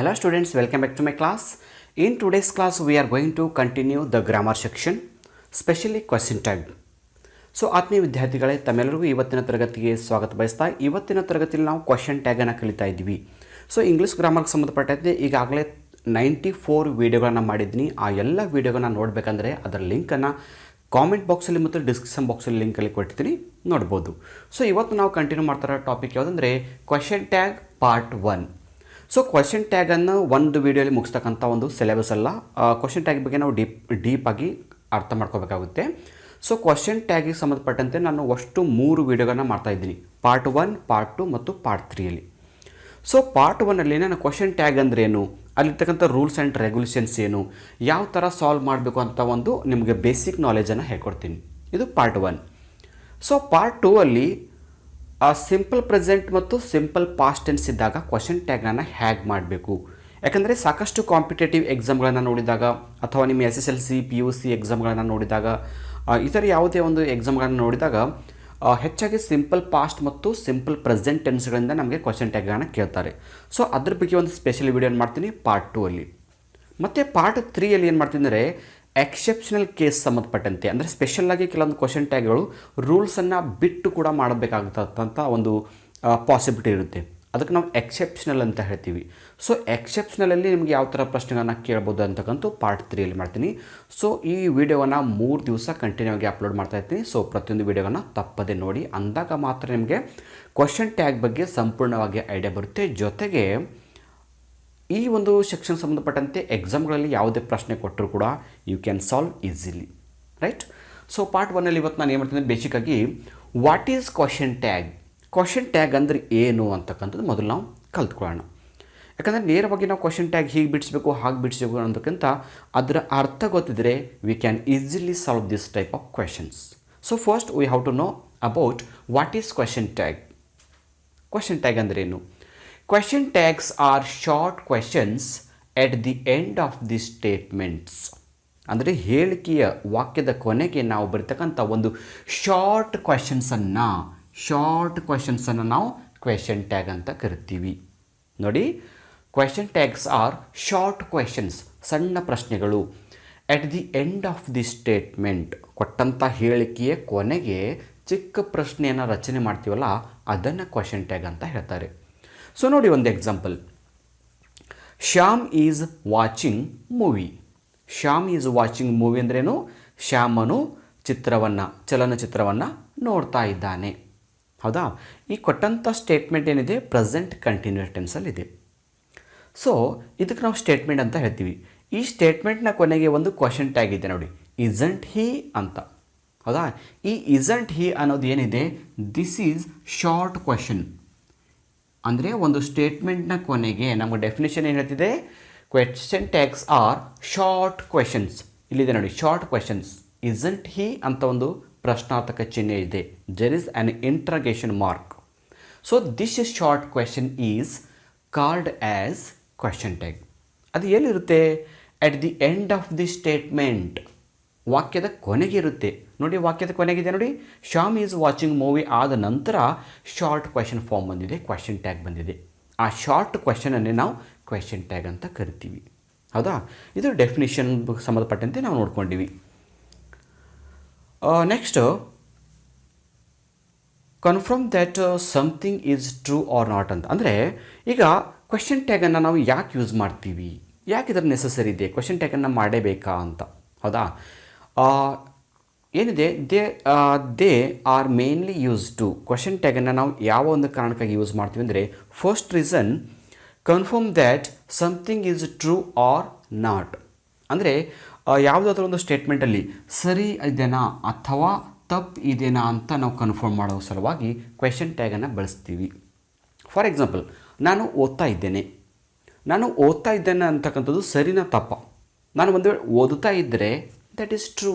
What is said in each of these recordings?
Hello students, welcome back to my class. In today's class we are going to continue the grammar section, especially question tag. So ಆತ್ಮೀಯ ವಿದ್ಯಾರ್ಥಿಗಳೇ, ತಮ್ಮೆಲ್ಲರಿಗೂ ಇವತ್ತಿನ ತರಗತಿಗೆ ಸ್ವಾಗತ ಬಯಸ್ತಾ ಇವತ್ತಿನ ತರಗತಿಯಲ್ಲಿ ನಾವು ಕ್ವಶನ್ ಟ್ಯಾಗನ್ನು ಕಲಿತಾ ಇದ್ದೀವಿ. ಸೊ ಇಂಗ್ಲೀಷ್ ಗ್ರಾಮರ್ಗೆ ಸಂಬಂಧಪಟ್ಟಂತೆ ಈಗಾಗಲೇ 94 ವೀಡಿಯೋಗಳನ್ನು ಮಾಡಿದ್ದೀನಿ. ಆ ಎಲ್ಲ ವೀಡಿಯೋಗಳನ್ನ ನೋಡಬೇಕಂದ್ರೆ ಅದರ ಲಿಂಕನ್ನು ಕಾಮೆಂಟ್ ಬಾಕ್ಸಲ್ಲಿ ಮತ್ತು ಡಿಸ್ಕ್ರಿಪ್ಷನ್ ಬಾಕ್ಸಲ್ಲಿ ಲಿಂಕಲ್ಲಿ ಕೊಡ್ತೀನಿ, ನೋಡ್ಬೋದು. ಸೊ ಇವತ್ತು ನಾವು ಕಂಟಿನ್ಯೂ ಮಾಡ್ತಾರೋ ಟಾಪಿಕ್ ಯಾವುದಂದರೆ question tag part 1. So question ಟ್ಯಾಗನ್ನು ಒಂದು ವೀಡಿಯೋಲಿ ಮುಗಿಸ್ತಕ್ಕಂಥ ಒಂದು ಸಿಲೆಬಸ್ ಅಲ್ಲ. ಕ್ವಶನ್ ಟ್ಯಾಗ್ ಬಗ್ಗೆ ನಾವು ಡೀಪಾಗಿ ಅರ್ಥ ಮಾಡ್ಕೋಬೇಕಾಗುತ್ತೆ. ಸೊ ಕ್ವಶನ್ ಟ್ಯಾಗಿಗೆ ಸಂಬಂಧಪಟ್ಟಂತೆ ನಾನು ಅಷ್ಟು 3 ವೀಡಿಯೋಗಳನ್ನ ಮಾಡ್ತಾಯಿದ್ದೀನಿ, ಪಾರ್ಟ್ 1, ಪಾರ್ಟ್ 2 ಮತ್ತು ಪಾರ್ಟ್ 3ಯಲ್ಲಿ. ಸೊ ಪಾರ್ಟ್ 1ಅಲ್ಲಿ ನಾನು ಕ್ವಶನ್ ಟ್ಯಾಗ್ ಅಂದರೆ ಏನು, ಅಲ್ಲಿರ್ತಕ್ಕಂಥ ರೂಲ್ಸ್ ಆ್ಯಂಡ್ ರೆಗ್ಯುಲೇಷನ್ಸ್ ಏನು, ಯಾವ ಥರ ಸಾಲ್ವ್ ಮಾಡಬೇಕು ಅಂತ ಒಂದು ನಿಮಗೆ ಬೇಸಿಕ್ ನಾಲೆಜನ್ನು ಹೇಳ್ಕೊಡ್ತೀನಿ. ಇದು ಪಾರ್ಟ್ 1. ಸೊ ಪಾರ್ಟ್ 2ಅಲ್ಲಿ ಸಿಂಪಲ್ ಪ್ರೆಸೆಂಟ್ ಮತ್ತು ಸಿಂಪಲ್ ಪಾಸ್ಟ್ ಟೆನ್ಸ್ ಇದ್ದಾಗ ಕ್ವಶನ್ ಟ್ಯಾಗನ್ನು ಹ್ಯಾಗ್ ಮಾಡಬೇಕು. ಯಾಕಂದರೆ ಸಾಕಷ್ಟು ಕಾಂಪಿಟೇಟಿವ್ ಎಕ್ಸಾಮ್ಗಳನ್ನು ನೋಡಿದಾಗ ಅಥವಾ ನಿಮ್ಮ SSLC PUC ಎಕ್ಸಾಮ್ಗಳನ್ನು ನೋಡಿದಾಗ ಈ ಥರ ಯಾವುದೇ ಒಂದು ಎಕ್ಸಾಮ್ಗಳನ್ನು ನೋಡಿದಾಗ ಹೆಚ್ಚಾಗಿ ಸಿಂಪಲ್ ಪಾಸ್ಟ್ ಮತ್ತು ಸಿಂಪಲ್ ಪ್ರೆಸೆಂಟ್ ಟೆನ್ಸ್ಗಳಿಂದ ನಮಗೆ ಕ್ವಶನ್ ಟ್ಯಾಗನ್ನು ಕೇಳ್ತಾರೆ. ಸೊ ಅದ್ರ ಬಗ್ಗೆ ಒಂದು ಸ್ಪೆಷಲ್ ವೀಡಿಯೋನ ಮಾಡ್ತೀನಿ ಪಾರ್ಟ್ 2ಅಲ್ಲಿ. ಮತ್ತು ಪಾರ್ಟ್ 3ಯಲ್ಲಿ ಏನು ಮಾಡ್ತೀನಿ ಅಂದರೆ ಎಕ್ಸೆಪ್ಷನಲ್ ಕೇಸ್ ಸಂಬಂಧಪಟ್ಟಂತೆ, ಅಂದರೆ ಸ್ಪೆಷಲ್ಲಾಗಿ ಕೆಲವೊಂದು ಕ್ವಶನ್ ಟ್ಯಾಗ್ಗಳು ರೂಲ್ಸನ್ನು ಬಿಟ್ಟು ಕೂಡ ಮಾಡಬೇಕಾಗತ್ತಂಥ ಒಂದು ಪಾಸಿಬಿಲಿಟಿ ಇರುತ್ತೆ. ಅದಕ್ಕೆ ನಾವು ಎಕ್ಸೆಪ್ಷನಲ್ ಅಂತ ಹೇಳ್ತೀವಿ. ಸೊ ಎಕ್ಸೆಪ್ಷನಲಲ್ಲಿ ನಿಮಗೆ ಯಾವ ಥರ ಪ್ರಶ್ನೆಗಳನ್ನು ಕೇಳ್ಬೋದು ಅಂತಕ್ಕಂಥ ಪಾರ್ಟ್ 3ಯಲ್ಲಿ ಮಾಡ್ತೀನಿ. ಸೊ ಈ ವಿಡಿಯೋವನ್ನು 3 ದಿವಸ ಕಂಟಿನ್ಯೂ ಆಗಿ ಅಪ್ಲೋಡ್ ಮಾಡ್ತಾ ಇರ್ತೀನಿ. ಸೊ ಪ್ರತಿಯೊಂದು ವಿಡಿಯೋವನ್ನು ತಪ್ಪದೆ ನೋಡಿ, ಅಂದಾಗ ಮಾತ್ರ ನಿಮಗೆ ಕ್ವಶನ್ ಟ್ಯಾಗ್ ಬಗ್ಗೆ ಸಂಪೂರ್ಣವಾಗಿ ಐಡಿಯಾ ಬರುತ್ತೆ. ಜೊತೆಗೆ ಈ ಒಂದು ಸೆಕ್ಷನ್ ಸಂಬಂಧಪಟ್ಟಂತೆ ಎಕ್ಸಾಮ್ಗಳಲ್ಲಿ ಯಾವುದೇ ಪ್ರಶ್ನೆ ಕೊಟ್ಟರೂ ಕೂಡ you can solve easily, right? So part 1ಅಲ್ಲಿ ಇವತ್ತು ನಾನು ಏನು ಮಾಡ್ತೀನಿ, ಬೇಸಿಕ್ಕಾಗಿ what is question tag, question tag ಅಂದರೆ ಏನು ಅಂತಕ್ಕಂಥದ್ದು ಮೊದಲು ನಾವು ಕಲ್ತ್ಕೊಳ್ಳೋಣ. ಯಾಕಂದರೆ ನೇರವಾಗಿ ನಾವು ಕ್ವಶನ್ ಟ್ಯಾಗ್ ಹೀಗೆ ಬಿಡಿಸ್ಬೇಕು ಹಾಗೆ ಬಿಡಿಸ್ಬೇಕು ಅನ್ನೋದಕ್ಕಿಂತ ಅದರ ಅರ್ಥ ಗೊತ್ತಿದ್ದರೆ we can easily solve this type of questions. So first we have to know about what is question tag. Question tag ಅಂದರೆ ಏನು? Question tags are short questions at the end of the statements. ಅಂದರೆ ಹೇಳಿಕೆಯ ವಾಕ್ಯದ ಕೊನೆಗೆ ನಾವು ಬರ್ತಕ್ಕಂಥ ಒಂದು short ಕ್ವೆಶನ್ಸನ್ನು ನಾವು ಕ್ವೆಶನ್ ಟ್ಯಾಗ್ ಅಂತ ಕರಿತೀವಿ. ನೋಡಿ, question tags are short questions, ಸಣ್ಣ ಪ್ರಶ್ನೆಗಳು, at the end of the statement, ಕೊಟ್ಟಂಥ ಹೇಳಿಕೆಯ ಕೊನೆಗೆ ಚಿಕ್ಕ ಪ್ರಶ್ನೆಯನ್ನು ರಚನೆ ಮಾಡ್ತೀವಲ್ಲ ಅದನ್ನು ಕ್ವೆಶನ್ ಟ್ಯಾಗ್ ಅಂತ ಹೇಳ್ತಾರೆ. ಸೊ ನೋಡಿ ಒಂದು example, Shyam is watching movie. Shyam is watching movie ಅಂದ್ರೇನು? ಶ್ಯಾಮನು ಚಲನಚಿತ್ರವನ್ನು ನೋಡ್ತಾ ಇದ್ದಾನೆ. ಹೌದಾ? ಈ ಕೊಟ್ಟಂಥ ಸ್ಟೇಟ್ಮೆಂಟ್ ಏನಿದೆ ಪ್ರೆಸೆಂಟ್ ಕಂಟಿನ್ಯೂಸ್ ಟೆನ್ಸಲ್ಲಿದೆ. ಸೊ ಇದಕ್ಕೆ ನಾವು ಸ್ಟೇಟ್ಮೆಂಟ್ ಅಂತ ಹೇಳ್ತೀವಿ. ಈ ಸ್ಟೇಟ್ಮೆಂಟ್ನ ಕೊನೆಗೆ ಒಂದು ಕ್ವಶನ್ ಟ್ಯಾಗ್ ಇದೆ ನೋಡಿ, ಇಸಂಟ್ ಹಿ ಅಂತ. ಹೌದಾ? ಈ ಇಸಂಟ್ ಹಿ ಅನ್ನೋದು ಏನಿದೆ, ದಿಸ್ ಈಸ್ ಶಾರ್ಟ್ ಕ್ವಶನ್. ಅಂದರೆ ಒಂದು ಸ್ಟೇಟ್ಮೆಂಟ್ನ ಕೊನೆಗೆ ನಮಗೆ ಡೆಫಿನೇಷನ್ ಏನು ಹೇಳ್ತಿದೆ, question tags are short questions. ಇಲ್ಲಿದೆ ನೋಡಿ, ಶಾರ್ಟ್ ಕ್ವೆಶನ್ಸ್. ಇಸಂಟ್ ಹಿ ಅಂತ ಒಂದು ಪ್ರಶ್ನಾರ್ಥಕ ಚಿಹ್ನೆ ಇದೆ, there is an interrogation mark. So this short question is called as question tag. ಅದು ಎಲ್ಲಿರುತ್ತೆ? At the end of the statement, ವಾಕ್ಯದ ಕೊನೆಗಿರುತ್ತೆ. ನೋಡಿ, ವಾಕ್ಯದ ಕೊನೆಗಿದೆ ನೋಡಿ, ಶ್ಯಾಮ್ ಈಸ್ ವಾಚಿಂಗ್ ಮೂವಿ ಆದ ನಂತರ ಶಾರ್ಟ್ ಕ್ವೆಶನ್ ಫಾರ್ಮ್ ಬಂದಿದೆ, ಕ್ವೆಶನ್ ಟ್ಯಾಗ್ ಬಂದಿದೆ. ಆ ಶಾರ್ಟ್ ಕ್ವೆಶನನ್ನೇ ನಾವು ಕ್ವೆಶನ್ ಟ್ಯಾಗ್ ಅಂತ ಕರಿತೀವಿ. ಹೌದಾ? ಇದು ಡೆಫಿನಿಷನ್ ಸಂಬಂಧಪಟ್ಟಂತೆ ನಾವು ನೋಡ್ಕೊಂಡಿವಿ. Next, confirm that something is true or not ಅಂತ. ಅಂದರೆ ಈಗ ಕ್ವೆಶನ್ ಟ್ಯಾಗನ್ನು ನಾವು ಯಾಕೆ ಯೂಸ್ ಮಾಡ್ತೀವಿ, ಯಾಕೆ ಇದರ ನೆಸಸರಿ ಇದೆ, ಕ್ವೆಶನ್ ಟ್ಯಾಗನ್ನು ಮಾಡೇಬೇಕಾ ಅಂತ. ಹೌದಾ? ಏನಿದೆ, they are mainly use to. Question ಟ್ಯಾಗನ್ನು ನಾವು ಯಾವ ಒಂದು ಕಾರಣಕ್ಕಾಗಿ ಯೂಸ್ ಮಾಡ್ತೀವಿ ಅಂದರೆ, first reason, confirm that something is true or not. ಅಂದರೆ ಯಾವುದಾದ್ರೂ ಒಂದು ಸ್ಟೇಟ್ಮೆಂಟಲ್ಲಿ ಸರಿ ಇದೆನಾ ಅಥವಾ ತಪ್ಪು ಇದೆನಾ ಅಂತ ನಾವು ಕನ್ಫರ್ಮ್ ಮಾಡೋ ಸಲುವಾಗಿ ಕ್ವೆಶನ್ ಟ್ಯಾಗನ್ನು ಬಳಸ್ತೀವಿ. ಫಾರ್ ಎಕ್ಸಾಂಪಲ್, ನಾನು ಓದ್ತಾ ಇದ್ದೇನೆ ಅಂತಕ್ಕಂಥದ್ದು ಸರಿನಾ ತಪ್ಪ? ನಾನು ಒಂದು ವೇಳೆ ಓದುತ್ತಾ ಇದ್ದರೆ ದಟ್ ಈಸ್ ಟ್ರೂ.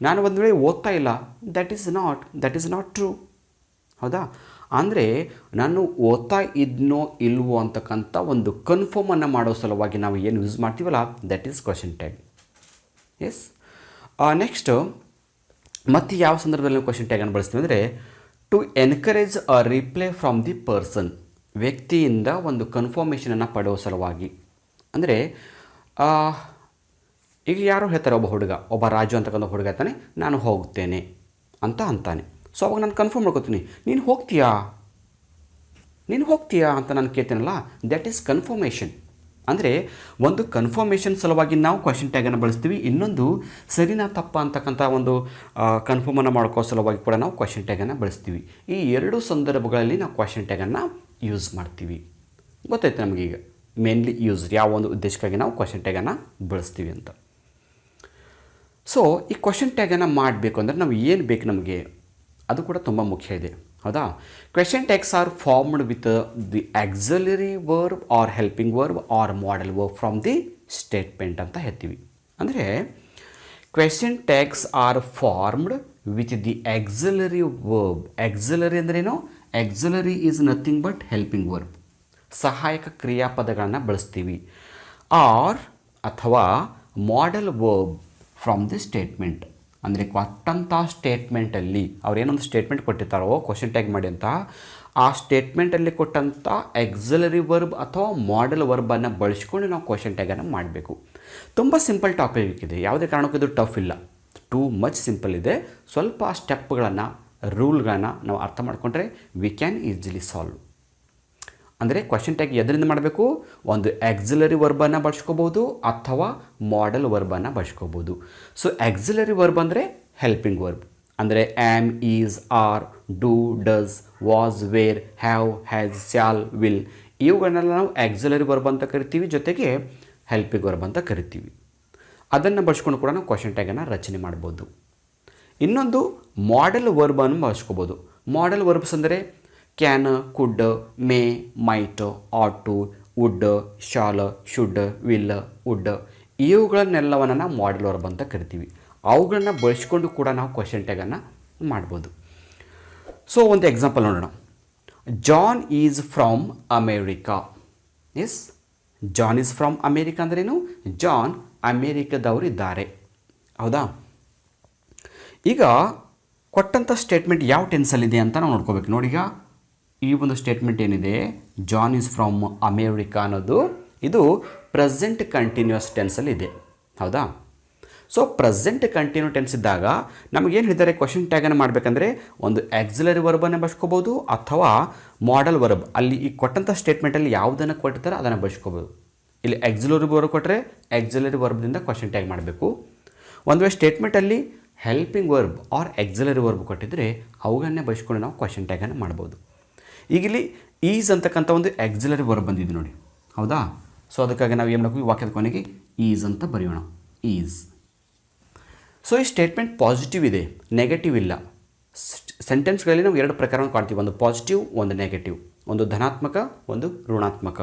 ನಾನು ಒಂದು ವೇಳೆ ಓದ್ತಾ ಇಲ್ಲ, ದಟ್ ಈಸ್ ನಾಟ್ ಟ್ರೂ. ಹೌದಾ? ಅಂದರೆ ನಾನು ಓದ್ತಾ ಇದ್ನೋ ಇಲ್ವೋ ಅಂತಕ್ಕಂಥ ಒಂದು ಕನ್ಫರ್ಮನ್ನು ಮಾಡೋ ಸಲುವಾಗಿ ನಾವು ಏನು ಯೂಸ್ ಮಾಡ್ತೀವಲ್ಲ, that is question tag. Yes. Next, ಮತ್ತು ಯಾವ ಸಂದರ್ಭದಲ್ಲಿ ನಾವು ಕ್ವೆಶನ್ ಟ್ಯಾಗನ್ನು ಬಳಸ್ತೀವಿ ಅಂದರೆ, to encourage a reply from the person. ವ್ಯಕ್ತಿಯಿಂದ ಒಂದು ಕನ್ಫರ್ಮೇಷನನ್ನು ಪಡೆಯುವ ಸಲುವಾಗಿ. ಅಂದರೆ ಈಗ ಯಾರೋ ಹೇಳ್ತಾರೆ, ಒಬ್ಬ ರಾಜು ಅಂತಕ್ಕಂಥ ಹುಡುಗ ಹೇಳ್ತಾನೆ, ನಾನು ಹೋಗ್ತೇನೆ ಅಂತ ಅಂತಾನೆ. ಸೊ ಅವಾಗ ನಾನು ಕನ್ಫರ್ಮ್ ಮಾಡ್ಕೋತೀನಿ, ನೀನು ಹೋಗ್ತೀಯಾ ಅಂತ ನಾನು ಕೇಳ್ತೇನಲ್ಲ, ದ್ಯಾಟ್ ಈಸ್ ಕನ್ಫರ್ಮೇಷನ್. ಅಂದರೆ ಒಂದು ಕನ್ಫರ್ಮೇಷನ್ ಸಲುವಾಗಿ ನಾವು ಕ್ವೆಶ್ಚನ್ ಟ್ಯಾಗನ್ನು ಬಳಸ್ತೀವಿ. ಇನ್ನೊಂದು ಸರಿನಾ ತಪ್ಪ ಅಂತಕ್ಕಂಥ ಒಂದು ಕನ್ಫರ್ಮನ್ನು ಮಾಡ್ಕೋ ಸಲುವಾಗಿ ಕೂಡ ನಾವು ಕ್ವೆಶ್ಚನ್ ಟ್ಯಾಗನ್ನು ಬಳಸ್ತೀವಿ. ಈ ಎರಡೂ ಸಂದರ್ಭಗಳಲ್ಲಿ ನಾವು ಕ್ವೆಶ್ಚನ್ ಟ್ಯಾಗನ್ನು ಯೂಸ್ ಮಾಡ್ತೀವಿ. ಗೊತ್ತಾಯ್ತು ನಮಗೀಗ ಮೇನ್ಲಿ ಯೂಸ್ ಯಾವ ಒಂದು ಉದ್ದೇಶಕ್ಕಾಗಿ ನಾವು ಕ್ವೆಶ್ಚನ್ ಟ್ಯಾಗನ್ನು ಬಳಸ್ತೀವಿ ಅಂತ. ಸೊ ಈ ಕ್ವೆಶ್ಚನ್ ಟ್ಯಾಗನ್ನು ಮಾಡಬೇಕು ಅಂದರೆ ನಾವು ಏನು ಬೇಕು ನಮಗೆ, ಅದು ಕೂಡ ತುಂಬ ಮುಖ್ಯ ಇದೆ, ಹೌದಾ. Question tags are formed with the auxiliary verb or helping verb or modal verb from the statement ಅಂತ ಹೇಳ್ತೀವಿ. ಅಂದರೆ question tags are formed with the auxiliary verb. Auxiliary ಅಂದ್ರೇನು? Auxiliary is nothing but helping verb, ಸಹಾಯಕ ಕ್ರಿಯಾಪದಗಳನ್ನು ಬಳಸ್ತೀವಿ. ಅಥವಾ modal verb from the statement. ಅಂದರೆ ಕೊಟ್ಟಂಥ ಸ್ಟೇಟ್ಮೆಂಟಲ್ಲಿ ಅವ್ರೇನೊಂದು ಸ್ಟೇಟ್ಮೆಂಟ್ ಕೊಟ್ಟಿರ್ತಾರೋ ಕ್ವೆಶ್ಚನ್ ಟ್ಯಾಗ್ ಮಾಡಿ ಅಂತ, ಆ ಸ್ಟೇಟ್ಮೆಂಟಲ್ಲಿ ಕೊಟ್ಟಂಥ ಆಕ್ಸಿಲರಿ ವರ್ಬ್ ಅಥವಾ ಮಾಡೆಲ್ ವರ್ಬನ್ನು ಬಳಸ್ಕೊಂಡು ನಾವು ಕ್ವೆಶ್ಚನ್ ಟ್ಯಾಗನ್ನು ಮಾಡಬೇಕು. ತುಂಬ ಸಿಂಪಲ್ ಟಾಪಿಕ್ ಇದೆ, ಯಾವುದೇ ಕಾರಣಕ್ಕೂ ಇದು ಟಫ್ ಇಲ್ಲ, ಟೂ ಮಚ್ ಸಿಂಪಲ್ ಇದೆ. ಸ್ವಲ್ಪ ಸ್ಟೆಪ್ಗಳನ್ನು ರೂಲ್ಗಳನ್ನು ನಾವು ಅರ್ಥ ಮಾಡಿಕೊಂಡ್ರೆ ವಿ ಕ್ಯಾನ್ ಈಸಿಲಿ ಸಾಲ್ವ್. ಅಂದರೆ ಕ್ವೆಶ್ಚನ್ ಟ್ಯಾಗ್ ಎದರಿಂದ ಮಾಡಬೇಕು? ಒಂದು ಆಕ್ಸಿಲರಿ ವರ್ಬನ್ನು ಬಳಸ್ಕೋಬೋದು ಅಥವಾ ಮಾಡೆಲ್ ವರ್ಬನ್ನು ಬಳಸ್ಕೋಬೋದು. ಸೊ ಆಕ್ಸಿಲರಿ ವರ್ಬ್ ಅಂದರೆ ಹೆಲ್ಪಿಂಗ್ ವರ್ಬ್. ಅಂದರೆ am, is, are, do, does, was, were, have, has, shall, will ಇವುಗಳನ್ನೆಲ್ಲ ನಾವು ಆಕ್ಸಿಲರಿ ವರ್ಬ್ ಅಂತ ಕರಿತೀವಿ, ಜೊತೆಗೆ ಹೆಲ್ಪಿಂಗ್ ವರ್ಬ್ ಅಂತ ಕರಿತೀವಿ. ಅದನ್ನು ಬಳಸ್ಕೊಂಡು ಕೂಡ ನಾವು ಕ್ವೆಶ್ಚನ್ ಟ್ಯಾಗನ್ನು ರಚನೆ ಮಾಡ್ಬೋದು. ಇನ್ನೊಂದು ಮಾಡೆಲ್ ವರ್ಬನ್ನು ಬಳಸ್ಕೋಬೋದು. ಮಾಡೆಲ್ ವರ್ಬ್ಸ್ ಅಂದರೆ can, could, may, might, ought to, would, shall, should, will, would ಇವುಗಳನ್ನೆಲ್ಲವನ್ನು ನಾವು ಮಾಡೆಲ್ ವರ್ಬ್ ಅಂತ ಕರಿತೀವಿ. ಅವುಗಳನ್ನ ಬಳಸ್ಕೊಂಡು ಕೂಡ ನಾವು ಕ್ವೆಶ್ಚನ್ ಟ್ಯಾಗನ್ನು ಮಾಡ್ಬೋದು. ಸೊ ಒಂದು ಎಕ್ಸಾಂಪಲ್ ನೋಡೋಣ. John is from America. Yes, John is from America ಅಂದ್ರೇನು? ಜಾನ್ ಅಮೇರಿಕಾದವರು ಇದ್ದಾರೆ, ಹೌದಾ. ಈಗ ಕೊಟ್ಟಂಥ ಸ್ಟೇಟ್ಮೆಂಟ್ ಯಾವ ಟೆನ್ಸಲ್ಲಿದೆ ಅಂತ ನಾವು ನೋಡ್ಕೋಬೇಕು. ನೋಡೀಗ ಈ ಒಂದು ಸ್ಟೇಟ್ಮೆಂಟ್ ಏನಿದೆ, ಜಾನ್ ಈಸ್ ಫ್ರಮ್ ಅಮೇರಿಕಾ ಅನ್ನೋದು, ಇದು ಪ್ರೆಸೆಂಟ್ ಕಂಟಿನ್ಯೂಸ್ ಟೆನ್ಸಲ್ಲಿ ಇದೆ, ಹೌದಾ. ಸೊ ಪ್ರೆಸೆಂಟ್ ಕಂಟಿನ್ಯೂ ಟೆನ್ಸ್ ಇದ್ದಾಗ ನಮಗೇನು ಹೇಳಿದ್ದಾರೆ, ಕ್ವೆಶ್ಚನ್ ಟ್ಯಾಗನ್ನು ಮಾಡಬೇಕಂದ್ರೆ ಒಂದು ಆಕ್ಸಿಲರಿ ವರ್ಬನ್ನು ಬಳಸ್ಕೋಬೋದು ಅಥವಾ ಮಾಡೆಲ್ ವರ್ಬ್. ಅಲ್ಲಿ ಈ ಕೊಟ್ಟಂಥ ಸ್ಟೇಟ್ಮೆಂಟಲ್ಲಿ ಯಾವುದನ್ನು ಕೊಟ್ಟಿರ್ತಾರೆ ಅದನ್ನು ಬಳಸ್ಕೋಬೋದು. ಇಲ್ಲಿ ಆಕ್ಸಿಲರಿ ವರ್ಬ್ ಕೊಟ್ಟರೆ ಆಕ್ಸಿಲರಿ ವರ್ಬ್ದಿಂದ ಕ್ವೆಶ್ಚನ್ ಟ್ಯಾಗ್ ಮಾಡಬೇಕು. ಒಂದು ವೇಳೆ ಸ್ಟೇಟ್ಮೆಂಟಲ್ಲಿ helping verb or auxiliary verb ಕೊಟ್ಟಿದ್ದರೆ ಅವುಗಳನ್ನೇ ಬಳಸ್ಕೊಂಡು ನಾವು ಕ್ವೆಶ್ಚನ್ ಟ್ಯಾಗನ್ನು ಮಾಡ್ಬೋದು. ಈಗ ಇಲ್ಲಿ ಈಸ್ ಅಂತಕ್ಕಂಥ ಒಂದು ಆಕ್ಸಿಲರಿ ವರ್ಬ್ ಬಂದಿದೆ ನೋಡಿ, ಹೌದಾ. ಸೊ ಅದಕ್ಕಾಗಿ ನಾವು ಏನು ಮಾಡಬೇಕು, ಈ ವಾಕ್ಯದ ಕೊನೆಗೆ ಈಸ್ ಅಂತ ಬರೆಯೋಣ, ಈಸ್. ಸೊ ಈ ಸ್ಟೇಟ್ಮೆಂಟ್ ಪಾಸಿಟಿವ್ ಇದೆ, ನೆಗೆಟಿವ್ ಇಲ್ಲ. ಸೆಂಟೆನ್ಸ್ಗಳಲ್ಲಿ ನಾವು ಎರಡು ಪ್ರಕಾರವನ್ನು ಕಾಣ್ತೀವಿ, ಒಂದು ಪಾಸಿಟಿವ್, ಒಂದು ನೆಗೆಟಿವ್, ಒಂದು ಧನಾತ್ಮಕ, ಒಂದು ಋಣಾತ್ಮಕ.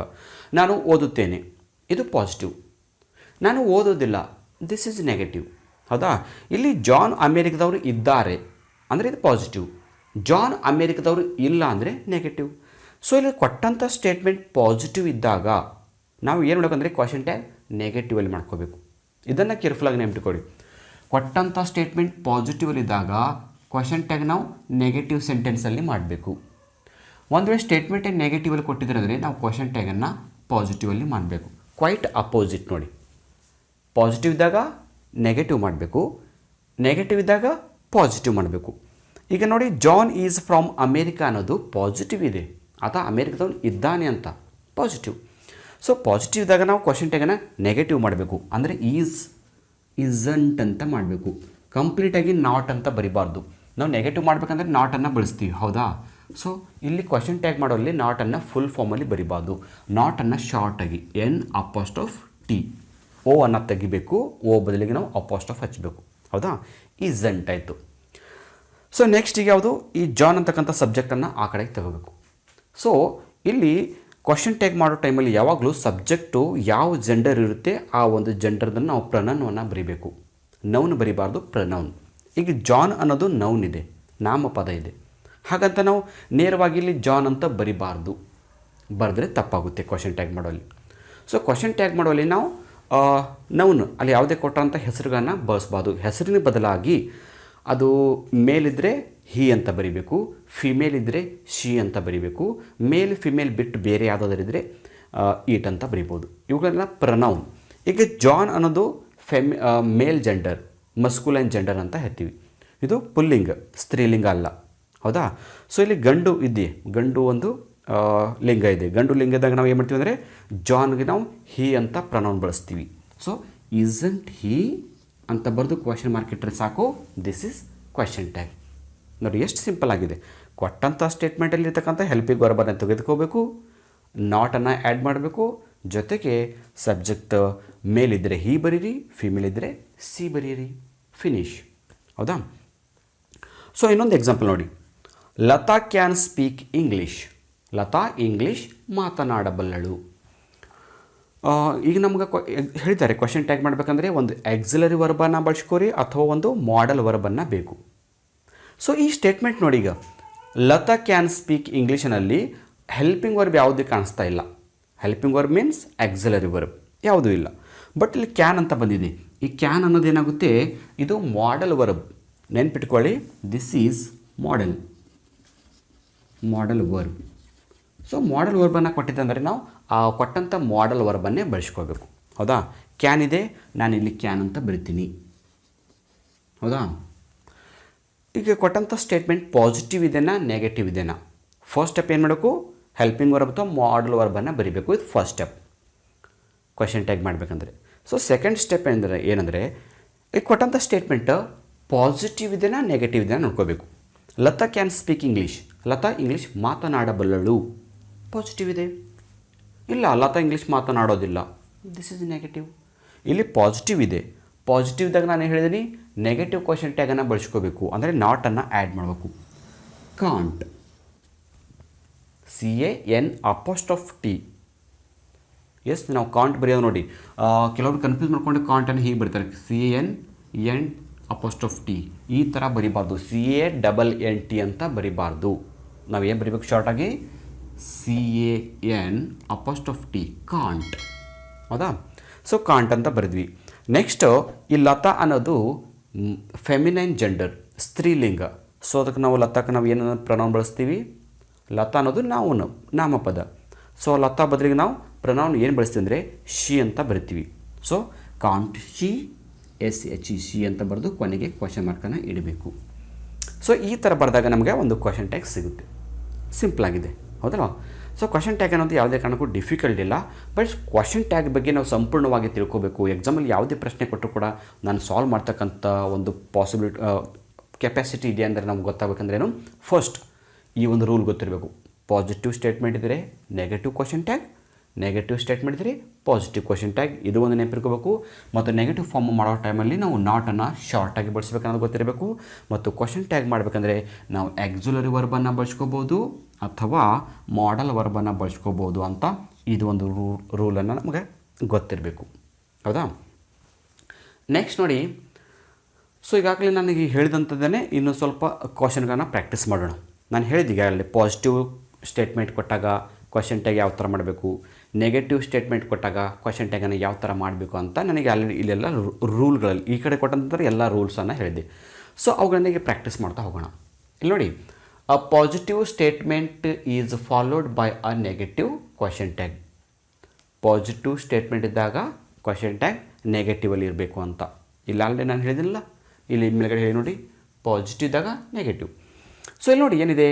ನಾನು ಓದುತ್ತೇನೆ, ಇದು ಪಾಸಿಟಿವ್. ನಾನು ಓದೋದಿಲ್ಲ, ದಿಸ್ ಈಸ್ ನೆಗೆಟಿವ್, ಹೌದಾ. ಇಲ್ಲಿ ಜಾನ್ ಅಮೇರಿಕಾದವರು ಇದ್ದಾರೆ ಅಂದರೆ ಇದು ಪಾಸಿಟಿವ್, ಜಾನ್ ಅಮೇರಿಕಾದವರು ಇಲ್ಲ ಅಂದರೆ ನೆಗೆಟಿವ್. ಸೊ ಇಲ್ಲಿ ಕೊಟ್ಟಂಥ ಸ್ಟೇಟ್ಮೆಂಟ್ ಪಾಸಿಟಿವ್ ಇದ್ದಾಗ ನಾವು ಏನು ಮಾಡಬೇಕಂದ್ರೆ ಕ್ವೆಶ್ಚನ್ ಟ್ಯಾಗ್ ನೆಗೆಟಿವಲ್ಲಿ ಮಾಡ್ಕೋಬೇಕು. ಇದನ್ನು ಕೇರ್ಫುಲ್ಲಾಗಿ ನೆನಪಿಟ್ಕೊಳ್ಳಿ. ಕೊಟ್ಟಂಥ ಸ್ಟೇಟ್ಮೆಂಟ್ ಪಾಸಿಟಿವಲ್ಲಿದ್ದಾಗ ಕ್ವೆಶ್ಚನ್ ಟ್ಯಾಗ್ ನಾವು ನೆಗೆಟಿವ್ ಸೆಂಟೆನ್ಸಲ್ಲಿ ಮಾಡಬೇಕು. ಒಂದು ವೇಳೆ ಸ್ಟೇಟ್ಮೆಂಟೇ ನೆಗೆಟಿವಲ್ಲಿ ಕೊಟ್ಟಿದ್ರೆ ನಾವು ಕ್ವೆಶ್ಚನ್ ಟ್ಯಾಗನ್ನು ಪಾಸಿಟಿವಲ್ಲಿ ಮಾಡಬೇಕು. ಕ್ವೈಟ್ ಅಪೋಸಿಟ್ ನೋಡಿ, ಪಾಸಿಟಿವ್ ಇದ್ದಾಗ ನೆಗೆಟಿವ್ ಮಾಡಬೇಕು, ನೆಗೆಟಿವ್ ಇದ್ದಾಗ ಪಾಸಿಟಿವ್ ಮಾಡಬೇಕು. ಈಗ ನೋಡಿ, ಜಾನ್ ಈಸ್ ಫ್ರಮ್ ಅಮೇರಿಕಾ ಅನ್ನೋದು ಪಾಸಿಟಿವ್ ಇದೆ, ಆತ ಅಮೇರಿಕಾದವನು ಇದ್ದಾನೆ ಅಂತ ಪಾಸಿಟಿವ್. ಸೊ ಪಾಸಿಟಿವ್ ಇದ್ದಾಗ ನಾವು ಕ್ವೆಶ್ಚನ್ ಟ್ಯಾಗನ್ನು ನೆಗೆಟಿವ್ ಮಾಡಬೇಕು, ಅಂದರೆ ಇಸಂಟ್ ಅಂತ ಮಾಡಬೇಕು. ಕಂಪ್ಲೀಟಾಗಿ ನಾಟ್ ಅಂತ ಬರಿಬಾರ್ದು. ನಾವು ನೆಗೆಟಿವ್ ಮಾಡಬೇಕಂದ್ರೆ ನಾಟನ್ನು ಬಳಸ್ತೀವಿ, ಹೌದಾ. ಸೊ ಇಲ್ಲಿ ಕ್ವೆಶ್ಚನ್ ಟ್ಯಾಗ್ ಮಾಡೋಲ್ಲಿ ನಾಟನ್ನು ಫುಲ್ ಫಾರ್ಮಲ್ಲಿ ಬರಿಬಾರ್ದು. ನಾಟನ್ನು ಶಾರ್ಟಾಗಿ N'T ಓ ಅನ್ನು ತೆಗಿಬೇಕು, ಓ ಬದಲಿಗೆ ನಾವು ಅಪಾಸ್ಟ್ರಫ್ ಹಚ್ಚಬೇಕು, ಹೌದಾ. ಇಸಂಟ್ ಆಯಿತು. ಸೊ ನೆಕ್ಸ್ಟ್ ಈಗ ಯಾವುದು, ಈ ಜಾನ್ ಅಂತಕ್ಕಂಥ ಸಬ್ಜೆಕ್ಟನ್ನು ಆ ಕಡೆಗೆ ತಗೋಬೇಕು. ಸೊ ಇಲ್ಲಿ ಕ್ವೆಶ್ಚನ್ ಟ್ಯಾಗ್ ಮಾಡೋ ಟೈಮಲ್ಲಿ ಯಾವಾಗಲೂ ಸಬ್ಜೆಕ್ಟು ಯಾವ ಜೆಂಡರ್ ಇರುತ್ತೆ ಆ ಒಂದು ಜೆಂಡರ್ದನ್ನು ನಾವು ಪ್ರನೌನನ್ನು ಬರೀಬೇಕು, ನೌನ್ ಬರಿಬಾರ್ದು, ಪ್ರನೌನ್. ಈಗ ಜಾನ್ ಅನ್ನೋದು ನೌನ್ ಇದೆ, ನಾಮಪದ ಇದೆ, ಹಾಗಂತ ನಾವು ನೇರವಾಗಿ ಇಲ್ಲಿ ಜಾನ್ ಅಂತ ಬರಿಬಾರ್ದು, ಬರೆದ್ರೆ ತಪ್ಪಾಗುತ್ತೆ ಕ್ವೆಶ್ಚನ್ ಟ್ಯಾಗ್ ಮಾಡೋಲ್ಲಿ. ಸೊ ಕ್ವೆಶ್ಚನ್ ಟ್ಯಾಗ್ ಮಾಡೋಲ್ಲಿ ನಾವು ನೌನ್ ಅಲ್ಲಿ ಯಾವುದೇ ಕೊಟ್ಟಂಥ ಹೆಸರುಗಳನ್ನು ಬಳಸ್ಬಾರ್ದು. ಹೆಸರಿನ ಬದಲಾಗಿ ಅದು ಮೇಲಿದ್ದರೆ ಹಿ ಅಂತ ಬರಿಬೇಕು, ಫಿಮೇಲ್ ಇದ್ದರೆ ಶಿ ಅಂತ ಬರಿಬೇಕು, ಮೇಲ್ ಫಿಮೇಲ್ ಬಿಟ್ಟು ಬೇರೆ ಯಾವುದಾದ್ರಿದ್ದರೆ ಈಟ್ ಅಂತ ಬರಿಬೋದು. ಇವುಗಳೆಲ್ಲ ಪ್ರನೌನ್. ಈಗ ಜಾನ್ ಅನ್ನೋದು ಮೇಲ್ ಜೆಂಡರ್, ಮಸ್ಕುಲೈನ್ ಜೆಂಡರ್ ಅಂತ ಹೇಳ್ತೀವಿ. ಇದು ಪುಲ್ಲಿಂಗ, ಸ್ತ್ರೀಲಿಂಗ ಅಲ್ಲ. ಹೌದಾ? ಸೊ ಇಲ್ಲಿ ಗಂಡು ಇದೆ, ಗಂಡು ಒಂದು ಲಿಂಗ ಇದೆ. ಗಂಡು ಲಿಂಗದಾಗ ನಾವು ಏನು ಮಾಡ್ತೀವಿ ಅಂದರೆ ಜಾನ್ಗೆ ನಾವು ಹಿ ಅಂತ ಪ್ರನೌನ್ ಬಳಸ್ತೀವಿ. ಸೊ ಇಸಂಟ್ ಹಿ ಅಂತ ಬರೆದು ಕ್ವಶನ್ ಮಾರ್ಕ್ ಇಟ್ಟರೆ ಸಾಕು, ದಿಸ್ ಈಸ್ ಕ್ವಶನ್ ಟ್ಯಾಗ್. ನೋಡಿ ಎಷ್ಟು ಸಿಂಪಲ್ ಆಗಿದೆ. ಕೊಟ್ಟಂಥ ಸ್ಟೇಟ್ಮೆಂಟಲ್ಲಿ ಇರ್ತಕ್ಕಂಥ ಹೆಲ್ಪಿಂಗ್ ವರ್ಬನ್ನು ತೆಗೆದುಕೋಬೇಕು, ನಾಟನ್ನು ಆ್ಯಡ್ ಮಾಡಬೇಕು, ಜೊತೆಗೆ ಸಬ್ಜೆಕ್ಟ್ ಮೇಲ್ ಇದ್ದರೆ ಹಿ ಬರೀರಿ, ಫಿಮೇಲ್ ಇದ್ದರೆ ಸಿ ಬರೀರಿ, ಫಿನಿಶ್. ಹೌದಾ? ಸೊ ಇನ್ನೊಂದು ಎಕ್ಸಾಂಪಲ್ ನೋಡಿ. Latha can speak English. Latha English ಮಾತನಾಡಬಲ್ಲಳು. ಈಗ ನಮ್ಗೆ ಹೇಳಿದ್ದಾರೆ ಕ್ವಶನ್ ಟ್ಯಾಗ್ ಮಾಡಬೇಕಂದ್ರೆ ಒಂದು ಆಕ್ಸಿಲರಿ ವರ್ಬನ್ನು ಬಳಸ್ಕೋರಿ ಅಥವಾ ಒಂದು ಮಾಡೆಲ್ ವರ್ಬನ್ನು ಬೇಕು. ಸೊ ಈ ಸ್ಟೇಟ್ಮೆಂಟ್ ನೋಡಿ, ಈಗ ಲತಾ ಕ್ಯಾನ್ ಸ್ಪೀಕ್ ಇಂಗ್ಲೀಷಿನಲ್ಲಿ ಹೆಲ್ಪಿಂಗ್ ವರ್ಬ್ ಯಾವುದೇ ಕಾಣಿಸ್ತಾ ಇಲ್ಲ. Helping verb means auxiliary verb ಯಾವುದೂ ಇಲ್ಲ. ಬಟ್ ಇಲ್ಲಿ ಕ್ಯಾನ್ ಅಂತ ಬಂದಿದೆ. ಈ ಕ್ಯಾನ್ ಅನ್ನೋದೇನಾಗುತ್ತೆ, ಇದು ಮಾಡೆಲ್ ವರ್ಬ್. ನೆನ್ಪಿಟ್ಕೊಳ್ಳಿ, this is modal verb. So modal ವರ್ಬನ್ನು ಕೊಟ್ಟಿದ್ದಂದರೆ ನಾವು ಆ ಕೊಟ್ಟಂಥ ಮಾಡೆಲ್ ವರ್ಬನ್ನೇ ಬಳಸ್ಕೋಬೇಕು. ಹೌದಾ? ಕ್ಯಾನ್ ಇದೆ, ನಾನು ಇಲ್ಲಿ ಕ್ಯಾನ್ ಅಂತ ಬರಿತೀನಿ. ಹೌದಾ? ಈಗ ಕೊಟ್ಟಂಥ ಸ್ಟೇಟ್ಮೆಂಟ್ ಪಾಸಿಟಿವ್ ಇದೆನಾ ನೆಗೆಟಿವ್ ಇದೆನಾ? ಫಸ್ಟ್ ಸ್ಟೆಪ್ ಏನು ಮಾಡಬೇಕು, ಹೆಲ್ಪಿಂಗ್ ವರ್ಬ್ ಅಥವಾ ಮಾಡೆಲ್ ವರ್ಬನ್ನು ಬರೀಬೇಕು. ಇದು ಫಸ್ಟ್ ಸ್ಟೆಪ್ ಕ್ವಶನ್ ಟ್ಯಾಗ್ ಮಾಡಬೇಕಂದ್ರೆ. ಸೊ ಸೆಕೆಂಡ್ ಸ್ಟೆಪ್ ಏನಂದರೆ ಈಗ ಕೊಟ್ಟಂಥ ಸ್ಟೇಟ್ಮೆಂಟ್ ಪಾಸಿಟಿವ್ ಇದೆನಾ ನೆಗೆಟಿವ್ ಇದೆನಾ ನೋಡ್ಕೋಬೇಕು. Latha can speak English, Latha English ಮಾತನಾಡಬಲ್ಲಳು, ಪಾಸಿಟಿವ್ ಇದೆ. ಇಲ್ಲ, ಲತಾ ಇಂಗ್ಲೀಷ್ ಮಾತನಾಡೋದಿಲ್ಲ, ದಿಸ್ ಈಸ್ ನೆಗೆಟಿವ್. ಇಲ್ಲಿ ಪಾಸಿಟಿವ್ ಇದೆ. ಪಾಸಿಟಿವ್ದಾಗ ನಾನು ಹೇಳಿದ್ದೀನಿ ನೆಗೆಟಿವ್ ಕ್ವಶನ್ ಟ್ಯಾಗನ್ನು ಬಳಸ್ಕೋಬೇಕು, ಅಂದರೆ ನಾಟನ್ನು ಆ್ಯಡ್ ಮಾಡಬೇಕು. Can't, CAN'. ಎಸ್, ನಾವು ಕಾಂಟ್ ಬರೆಯೋದು ನೋಡಿ. ಕೆಲವರು ಕನ್ಫ್ಯೂಸ್ ಮಾಡ್ಕೊಂಡು ಕಾಂಟನ್ನು ಹೀಗೆ ಬರೀತಾರೆ, CAN'T. ಈ ಥರ ಬರಿಬಾರ್ದು, CANNT ಅಂತ ಬರಿಬಾರ್ದು. ನಾವು ಏನು ಬರಿಬೇಕು ಶಾರ್ಟಾಗಿ, CAN'T, ಕಾಂಟ್. ಹೌದಾ? ಸೊ ಕಾಂಟ್ ಅಂತ ಬರೆದ್ವಿ. ನೆಕ್ಸ್ಟ್ ಈ ಲತಾ ಅನ್ನೋದು ಫೆಮಿನೈನ್ ಜೆಂಡರ್, ಸ್ತ್ರೀಲಿಂಗ. ಸೊ ಅದಕ್ಕೆ ನಾವು ಲತಾಕ್ಕೆ ನಾವು ಏನು ಪ್ರನೌನ್ ಬಳಸ್ತೀವಿ, ಲತಾ ಅನ್ನೋದು ನಾಮಪದ. ಸೊ ಲತಾ ಬದಲಿಗೆ ನಾವು ಪ್ರನೌನ್ ಏನು ಬಳಸ್ತೀವಿ ಅಂದರೆ ಶಿ ಅಂತ ಬರಿತೀವಿ. ಸೊ ಕಾಂಟ್ ಶಿ, SHE ಅಂತ ಬರೆದು ಕೊನೆಗೆ ಕ್ವಶನ್ ಮಾರ್ಕನ್ನು ಇಡಬೇಕು. ಸೊ ಈ ಥರ ಬರೆದಾಗ ನಮಗೆ ಒಂದು ಕ್ವಶನ್ ಟ್ಯಾಗ್ ಸಿಗುತ್ತೆ. ಸಿಂಪಲಾಗಿದೆ, ಹೌದಲ್ಲ? ಸೊ ಕ್ವಶನ್ ಟ್ಯಾಗ್ ಅನ್ನೋದು ಯಾವುದೇ ಕಾರಣಕ್ಕೂ ಡಿಫಿಕಲ್ಟ್ ಇಲ್ಲ. ಬಟ್ ಕ್ವಶನ್ ಟ್ಯಾಗ್ ಬಗ್ಗೆ ನಾವು ಸಂಪೂರ್ಣವಾಗಿ ತಿಳ್ಕೋಬೇಕು. ಎಕ್ಸಾಮಲ್ಲಿ ಯಾವುದೇ ಪ್ರಶ್ನೆ ಕೊಟ್ಟರು ಕೂಡ ನಾನು ಸಾಲ್ವ್ ಮಾಡ್ತಕ್ಕಂಥ ಒಂದು ಕೆಪಾಸಿಟಿ ಇದೆ ಅಂದರೆ ನಮ್ಗೆ ಗೊತ್ತಾಗಬೇಕಂದ್ರೇನು, ಫಸ್ಟ್ ಈ ಒಂದು ರೂಲ್ ಗೊತ್ತಿರಬೇಕು. ಪಾಸಿಟಿವ್ ಸ್ಟೇಟ್ಮೆಂಟ್ ಇದ್ದರೆ negative question tag, negative statement ಇದ್ದರೆ ಪಾಸಿಟಿವ್ ಕ್ವಶನ್ ಟ್ಯಾಗ್. ಇದು ಒಂದು ನೆನಪಿರ್ಕೋಬೇಕು. ಮತ್ತು ನೆಗೆಟಿವ್ ಫಾರ್ಮ್ ಮಾಡೋ ಟೈಮಲ್ಲಿ ನಾವು ನಾಟನ್ನು ಶಾರ್ಟಾಗಿ ಬಳಸಬೇಕನ್ನೋದು ಗೊತ್ತಿರಬೇಕು. ಮತ್ತು ಕ್ವಶನ್ ಟ್ಯಾಗ್ ಮಾಡಬೇಕಂದ್ರೆ ನಾವು ಆಕ್ಸಿಲರಿ ವರ್ಬನ್ನು ಬಳಸ್ಕೋಬೋದು ಅಥವಾ ಮಾಡೆಲ್ ವರ್ಬನ್ನು ಬಳಸ್ಕೋಬೋದು ಅಂತ ಇದು ಒಂದು ರೂಲನ್ನು ನಮಗೆ ಗೊತ್ತಿರಬೇಕು. ಹೌದಾ? ನೆಕ್ಸ್ಟ್ ನೋಡಿ. ಸೊ ಈಗಾಗಲೇ ನನಗೆ ಹೇಳಿದಂಥದ್ದೇ ಇನ್ನೂ ಸ್ವಲ್ಪ ಕ್ವಶನ್ಗಳನ್ನ ಪ್ರಾಕ್ಟೀಸ್ ಮಾಡೋಣ. ನಾನು ಹೇಳಿದ್ದೀಗ ಅಲ್ಲಿ ಪಾಸಿಟಿವ್ ಸ್ಟೇಟ್ಮೆಂಟ್ ಕೊಟ್ಟಾಗ ಕ್ವಶನ್ ಟ್ಯಾಗ್ ಯಾವ ಥರ ಮಾಡಬೇಕು, ನೆಗೆಟಿವ್ ಸ್ಟೇಟ್ಮೆಂಟ್ ಕೊಟ್ಟಾಗ ಕ್ವಶನ್ ಟ್ಯಾಗನ್ನು ಯಾವ ಥರ ಮಾಡಬೇಕು ಅಂತ ನನಗೆ ಅಲ್ಲಿ ಇಲ್ಲೆಲ್ಲ ರೂಲ್ಗಳಲ್ಲಿ ಈ ಕಡೆ ಕೊಟ್ಟಂಥ ಎಲ್ಲ ರೂಲ್ಸನ್ನು ಹೇಳಿದೆ. ಸೊ ಅವುಗಳನ್ನಿಗೆ ಪ್ರಾಕ್ಟೀಸ್ ಮಾಡ್ತಾ ಹೋಗೋಣ. ಇಲ್ಲಿ ನೋಡಿ, a positive statement is followed by a negative question tag. Positive statement ಇದ್ದಾಗ ಕ್ವಶನ್ ಟ್ಯಾಗ್ ನೆಗೆಟಿವಲ್ಲಿ ಇರಬೇಕು ಅಂತ. ಇಲ್ಲ ಆಲ್ರೆಡಿ ನಾನು ಹೇಳಿದಿಲ್ಲ, ಇಲ್ಲಿ ಮೇಲ್ಗಡೆ ಹೇಳಿ ನೋಡಿ, ಪಾಸಿಟಿವ್ ಇದ್ದಾಗ ನೆಗೆಟಿವ್. ಸೊ ಇಲ್ಲಿ ನೋಡಿ ಏನಿದೆ,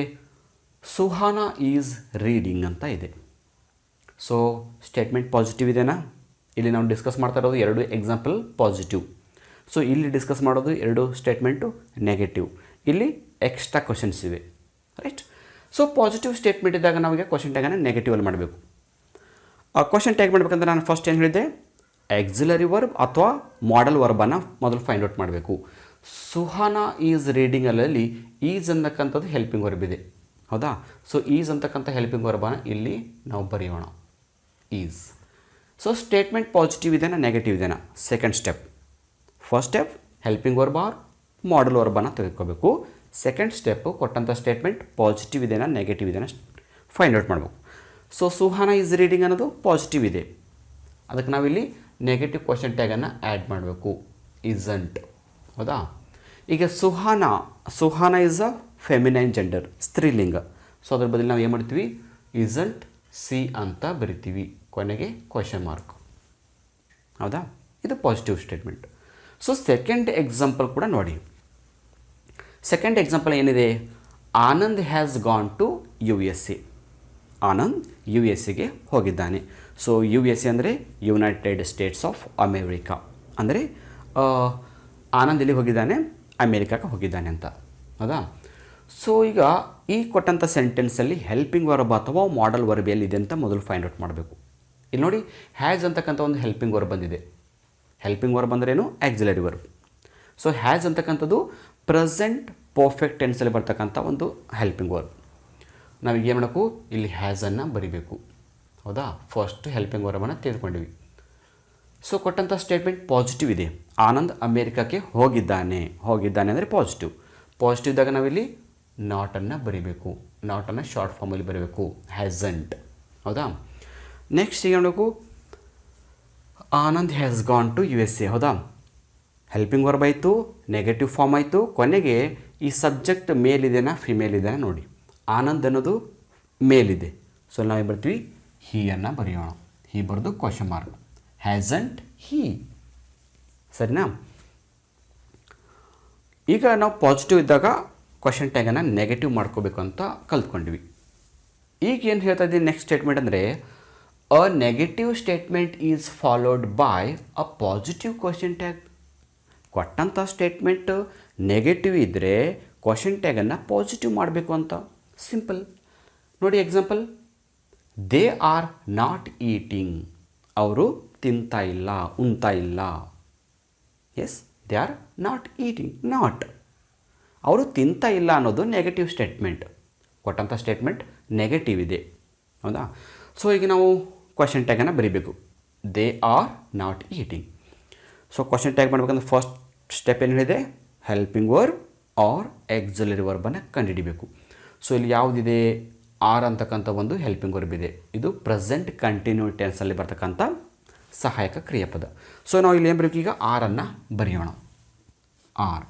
ಸುಹಾನಾ ಈಸ್ ರೀಡಿಂಗ್ ಅಂತ ಇದೆ. ಸೊ ಸ್ಟೇಟ್ಮೆಂಟ್ ಪಾಸಿಟಿವ್ ಇದೆನಾ? ಇಲ್ಲಿ ನಾವು ಡಿಸ್ಕಸ್ ಮಾಡ್ತಾ ಇರೋದು ಎರಡು ಎಕ್ಸಾಂಪಲ್ ಪಾಸಿಟಿವ್. ಸೊ ಇಲ್ಲಿ ಡಿಸ್ಕಸ್ ಮಾಡೋದು ಎರಡು ಸ್ಟೇಟ್ಮೆಂಟು ನೆಗೆಟಿವ್. ಇಲ್ಲಿ ಎಕ್ಸ್ಟ್ರಾ ಕ್ವಶನ್ಸ್ ಇವೆ, ರೈಟ್? ಸೊ ಪಾಸಿಟಿವ್ ಸ್ಟೇಟ್ಮೆಂಟ್ ಇದ್ದಾಗ ನಮಗೆ ಕ್ವಶನ್ ಟ್ಯಾಗನ್ನು ನೆಗೆಟಿವಲ್ಲಿ ಮಾಡಬೇಕು. ಆ ಕ್ವಶನ್ ಟ್ಯಾಗ್ ಮಾಡಬೇಕಂದ್ರೆ ನಾನು ಫಸ್ಟ್ ಏನು ಹೇಳಿದೆ, ಆಕ್ಸಿಲರಿ ವರ್ಬ್ ಅಥವಾ ಮಾಡೆಲ್ ವರ್ಬನ್ನು ಮೊದಲು ಫೈಂಡ್ ಔಟ್ ಮಾಡಬೇಕು. ಸುಹಾನಾ ಈಸ್ ರೀಡಿಂಗಲ್ಲಿ ಈಸ್ ಅನ್ನಕ್ಕಂಥದ್ದು ಹೆಲ್ಪಿಂಗ್ ವರ್ಬ್ ಇದೆ, ಹೌದಾ? ಸೊ ಈಸ್ ಅಂತಕ್ಕಂಥ ಹೆಲ್ಪಿಂಗ್ ವರ್ಬನ್ನು ಇಲ್ಲಿ ನಾವು ಬರೆಯೋಣ, ಈಸ್. ಸೊ ಸ್ಟೇಟ್ಮೆಂಟ್ ಪಾಸಿಟಿವ್ ಇದೆನಾ ನೆಗೆಟಿವ್ ಇದೆನಾ? Second step. First step helping verb or modal ವರ್ಬನ್ನು ತೆಗೆದುಕೋಬೇಕು. ಸೆಕೆಂಡ್ ಸ್ಟೆಪ್ಪು ಕೊಟ್ಟಂಥ ಸ್ಟೇಟ್ಮೆಂಟ್ ಪಾಸಿಟಿವ್ ಇದೆನಾ ನೆಗೆಟಿವ್ ಇದೆನಾ ಫೈಂಡ್ ಔಟ್ ಮಾಡಬೇಕು. ಸೊ ಸುಹಾನಾ ಈಸ್ ರೀಡಿಂಗ್ ಅನ್ನೋದು ಪಾಸಿಟಿವ್ ಇದೆ, ಅದಕ್ಕೆ ನಾವಿಲ್ಲಿ ನೆಗೆಟಿವ್ ಕ್ವಶನ್ ಟ್ಯಾಗನ್ನು ಆ್ಯಡ್ ಮಾಡಬೇಕು, ಇಸಂಟ್, ಹೌದಾ? ಈಗ Suhana is a feminine gender, ಸ್ತ್ರೀಲಿಂಗ. ಸೊ ಅದ್ರ ಬದಲು ನಾವು ಏನು ಮಾಡ್ತೀವಿ, ಇಸಂಟ್ ಸಿ ಅಂತ ಬರಿತೀವಿ, ಕೊನೆಗೆ ಕ್ವಶನ್ ಮಾರ್ಕ್. ಹೌದಾ, ಇದು positive statement. So second example ಕೂಡ ನೋಡಿ. ಸೆಕೆಂಡ್ ಎಕ್ಸಾಂಪಲ್ ಏನಿದೆ, Anand has gone to U S A. Anand U S ಎಗೆ ಹೋಗಿದ್ದಾನೆ. ಸೊ ಯು ಎಸ್ ಎ ಅಂದರೆ ಯುನೈಟೆಡ್ ಸ್ಟೇಟ್ಸ್ ಆಫ್ ಅಮೇರಿಕಾ. ಅಂದರೆ ಆನಂದ್ ಎಲ್ಲಿ ಹೋಗಿದ್ದಾನೆ, ಅಮೇರಿಕಾಕ್ಕೆ ಹೋಗಿದ್ದಾನೆ ಅಂತ. ಹೌದಾ. ಸೊ ಈಗ ಈ ಕೊಟ್ಟಂಥ ಸೆಂಟೆನ್ಸಲ್ಲಿ ಹೆಲ್ಪಿಂಗ್ ವರ್ಬ್ ಅಥವಾ ಮಾಡಲ್ ವರ್ಬ್ ಎಲ್ಲಿದೆ ಅಂತ ಮೊದಲು ಫೈಂಡ್ ಔಟ್ ಮಾಡಬೇಕು. ಇಲ್ಲಿ ನೋಡಿ, ಹ್ಯಾಸ್ ಅಂತಕ್ಕಂಥ ಒಂದು ಹೆಲ್ಪಿಂಗ್ ವರ್ಬ್ ಬಂದಿದೆ. ಹೆಲ್ಪಿಂಗ್ ವರ್ಬ್ ಅಂದ್ರೇನು, ಆಕ್ಸಿಲರಿ ವರ್ಬ್. ಸೊ ಹ್ಯಾಸ್ ಅಂತಕ್ಕಂಥದ್ದು ಪ್ರೆಸೆಂಟ್ ಪರ್ಫೆಕ್ಟ್ ಟೆನ್ಸಲ್ಲಿ ಬರ್ತಕ್ಕಂಥ ಒಂದು ಹೆಲ್ಪಿಂಗ್ ವರ್ಬ್. ನಾವೀಗ ಏನು ಮಾಡಬೇಕು, ಇಲ್ಲಿ ಹ್ಯಾಸನ್ನು ಬರಿಬೇಕು. ಹೌದಾ, ಫಸ್ಟ್ ಹೆಲ್ಪಿಂಗ್ ವರ್ಬನ್ನು ತೆಗೆದುಕೊಂಡಿವಿ. ಸೊ ಕೊಟ್ಟಂಥ ಸ್ಟೇಟ್ಮೆಂಟ್ ಪಾಸಿಟಿವ್ ಇದೆ. ಆನಂದ್ ಅಮೇರಿಕಕ್ಕೆ ಹೋಗಿದ್ದಾನೆ. ಹೋಗಿದ್ದಾನೆ ಅಂದರೆ ಪಾಸಿಟಿವ್. ಪಾಸಿಟಿವ್ ಇದ್ದಾಗ ನಾವಿಲ್ಲಿ ನಾಟನ್ನು ಬರಿಬೇಕು. ನಾಟನ್ನು ಶಾರ್ಟ್ ಫಾರ್ಮಲ್ಲಿ ಬರೀಬೇಕು, ಹ್ಯಾಸಂಟ್. ಹೌದಾ. ನೆಕ್ಸ್ಟ್ ಈಗ ಮಾಡಬೇಕು, Anand has gone to U S A. ಹೌದಾ, ಹೆಲ್ಪಿಂಗ್ ವರ್ಬ್ ಆಯಿತು, ನೆಗೆಟಿವ್ ಫಾರ್ಮ್ ಆಯಿತು, ಕೊನೆಗೆ ಈ ಸಬ್ಜೆಕ್ಟ್ ಮೇಲಿದೆನಾ ಫಿಮೇಲ್ ಇದೆನಾ ನೋಡಿ. ಆನಂದ್ ಅನ್ನೋದು ಮೇಲಿದೆ. ಸೊ ನಾವೇನು ಬರ್ತೀವಿ, ಹೀಯನ್ನು ಬರೆಯೋಣ. ಹೀ ಬರೆದು ಕ್ವಶನ್ ಮಾರ್ಕ್, ಹ್ಯಾಸಂಟ್ ಹೀ. ಸರಿನಾ. ಈಗ ನಾವು ಪಾಸಿಟಿವ್ ಇದ್ದಾಗ ಕ್ವಶನ್ ಟ್ಯಾಗನ್ನು ನೆಗೆಟಿವ್ ಮಾಡ್ಕೋಬೇಕು ಅಂತ ಕಲ್ತ್ಕೊಂಡ್ವಿ. ಈಗ ಏನು ಹೇಳ್ತಾ ಇದ್ದೀನಿ ನೆಕ್ಸ್ಟ್ ಸ್ಟೇಟ್ಮೆಂಟ್ ಅಂದರೆ, a negative statement is followed by a positive question tag. ಕೊಟ್ಟಂಥ ಸ್ಟೇಟ್ಮೆಂಟ್ ನೆಗೆಟಿವ್ ಇದ್ದರೆ ಕ್ವಶನ್ ಟ್ಯಾಗನ್ನು ಪಾಸಿಟಿವ್ ಮಾಡಬೇಕು ಅಂತ. ಸಿಂಪಲ್ ನೋಡಿ. Example, they are not eating. ಅವರು ತಿಂತಾ ಇಲ್ಲ, ಉಣ್ತಾ ಇಲ್ಲ. Yes, they are not eating. Not, ಅವರು ತಿಂತಾ ಇಲ್ಲ ಅನ್ನೋದು ನೆಗೆಟಿವ್ ಸ್ಟೇಟ್ಮೆಂಟ್. ಕೊಟ್ಟಂಥ ಸ್ಟೇಟ್ಮೆಂಟ್ ನೆಗೆಟಿವ್ ಇದೆ. ಹೌದಾ. ಸೊ ಈಗ ನಾವು ಕ್ವಶನ್ ಟ್ಯಾಗನ್ನು ಬರೀಬೇಕು, they are not eating. So question tag ಮಾಡಬೇಕಂದ್ರೆ ಫಸ್ಟ್ ಸ್ಟೆಪ್ ಏನು ಹೇಳಿದೆ, ಹೆಲ್ಪಿಂಗ್ ವರ್ಬ್ ಆರ್ ಆಕ್ಸಿಲರಿ ವರ್ಬನ್ನು ಕಂಡುಹಿಡಿಬೇಕು. ಸೊ ಇಲ್ಲಿ ಯಾವುದಿದೆ, ಆರ್ ಅಂತಕ್ಕಂಥ ಒಂದು ಹೆಲ್ಪಿಂಗ್ ವರ್ಬ್ ಇದೆ. ಇದು ಪ್ರೆಸೆಂಟ್ ಕಂಟಿನ್ಯೂ ಟೆನ್ಸಲ್ಲಿ ಬರ್ತಕ್ಕಂಥ ಸಹಾಯಕ ಕ್ರಿಯಾಪದ. ಸೊ ನಾವು ಇಲ್ಲಿ ಏನು ಬರಬೇಕು, ಈಗ ಆರನ್ನು ಬರೆಯೋಣ. ಆರ್.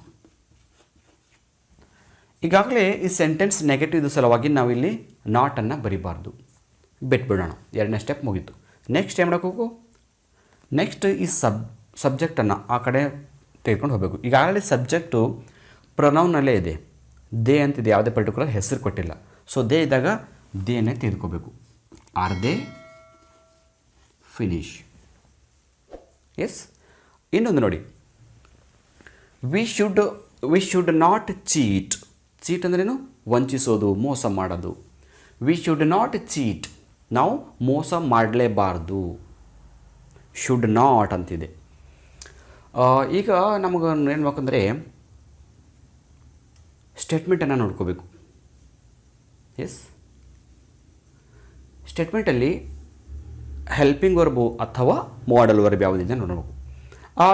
ಈಗಾಗಲೇ ಈ ಸೆಂಟೆನ್ಸ್ ನೆಗೆಟಿವ್ ಇದ್ದ ಸಲುವಾಗಿ ನಾವಿಲ್ಲಿ ನಾಟನ್ನು ಬರಿಬಾರ್ದು, ಬಿಟ್ಬಿಡೋಣ. ಎರಡನೇ ಸ್ಟೆಪ್ ಮುಗೀತು. ನೆಕ್ಸ್ಟ್ ಏನು ಮಾಡೋಕ್ಕೂ, ನೆಕ್ಸ್ಟ್ ಈ ಸಬ್ಜೆಕ್ಟನ್ನು ಆ ಕಡೆ ತೆಗೆದುಕೊಂಡು ಹೋಗಬೇಕು. ಈಗಾಗಲೇ ಸಬ್ಜೆಕ್ಟು ಪ್ರೊನೌನ್ನಲ್ಲೇ ಇದೆ, ದೇ ಅಂತಿದೆ, ಯಾವುದೇ ಪರ್ಟಿಕ್ಯುಲರ್ ಹೆಸರು ಕೊಟ್ಟಿಲ್ಲ. ಸೊ ದೇ ಇದ್ದಾಗ ದೇನೇ ತೆಗೆದುಕೋಬೇಕು. Are they finish. ಎಸ್. ಇನ್ನೊಂದು ನೋಡಿ, we should not cheat. Cheat ಅಂದ್ರೇನು, ವಂಚಿಸೋದು, ಮೋಸ ಮಾಡೋದು. ವಿ ಶುಡ್ ನಾಟ್ ಚೀಟ್, ನಾವು ಮೋಸ ಮಾಡಲೇಬಾರ್ದು. ಶುಡ್ ನಾಟ್ ಅಂತಿದೆ. ಈಗ ನಮಗೆ ಏನು ಬೇಕಂದರೆ ಸ್ಟೇಟ್ಮೆಂಟನ್ನು ನೋಡ್ಕೋಬೇಕು. ಎಸ್, ಸ್ಟೇಟ್ಮೆಂಟಲ್ಲಿ ಹೆಲ್ಪಿಂಗ್ ವರ್ಬು ಅಥವಾ ಮಾಡಲ್ ವರ್ಬ್ ಯಾವುದಿದೆ ನೋಡಬೇಕು.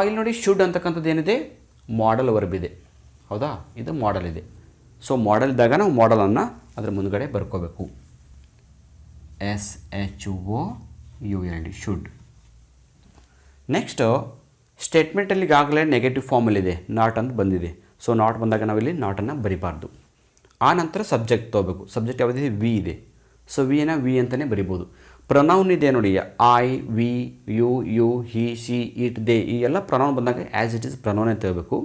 ಇಲ್ಲಿ ನೋಡಿ, ಶುಡ್ ಅಂತಕ್ಕಂಥದ್ದು ಏನಿದೆ, ಮಾಡಲ್ ವರ್ಬ್ ಇದೆ. ಹೌದಾ, ಇದು ಮಾಡಲ್ ಇದೆ. ಸೊ ಮಾಡಲ್ ಇದ್ದಾಗ ನಾವು ಮಾಡಲನ್ನು ಅದರ ಮುಂದುಗಡೆ ಬರ್ಕೋಬೇಕು. SHOULD, should. ನೆಕ್ಸ್ಟ್ ಸ್ಟೇಟ್ಮೆಂಟಲ್ಲಿ ಈಗಾಗಲೇ ನೆಗೆಟಿವ್ ಫಾರ್ಮಲ್ಲಿದೆ, ನಾಟ್ ಅಂತ ಬಂದಿದೆ. ಸೊ ನಾಟ್ ಬಂದಾಗ ನಾವಿಲ್ಲಿ ನಾಟನ್ನು ಬರಿಬಾರ್ದು. ಆ ನಂತರ ಸಬ್ಜೆಕ್ಟ್ ತೊಗೋಬೇಕು. ಸಬ್ಜೆಕ್ಟ್ ಯಾವುದಿದೆ, ವಿ ಇದೆ. ಸೊ ವಿನ ವಿ ಅಂತಲೇ ಬರಿಬೋದು. ಪ್ರೊನೌನ್ ಇದೆ ನೋಡಿ, I, we, you, he, she, it, they, ಈ ಎಲ್ಲ ಪ್ರೊನೌನ್ ಬಂದಾಗ ಆ್ಯಸ್ ಇಟ್ ಈಸ್ ಪ್ರೊನೌನೇ ತಗೋಬೇಕು.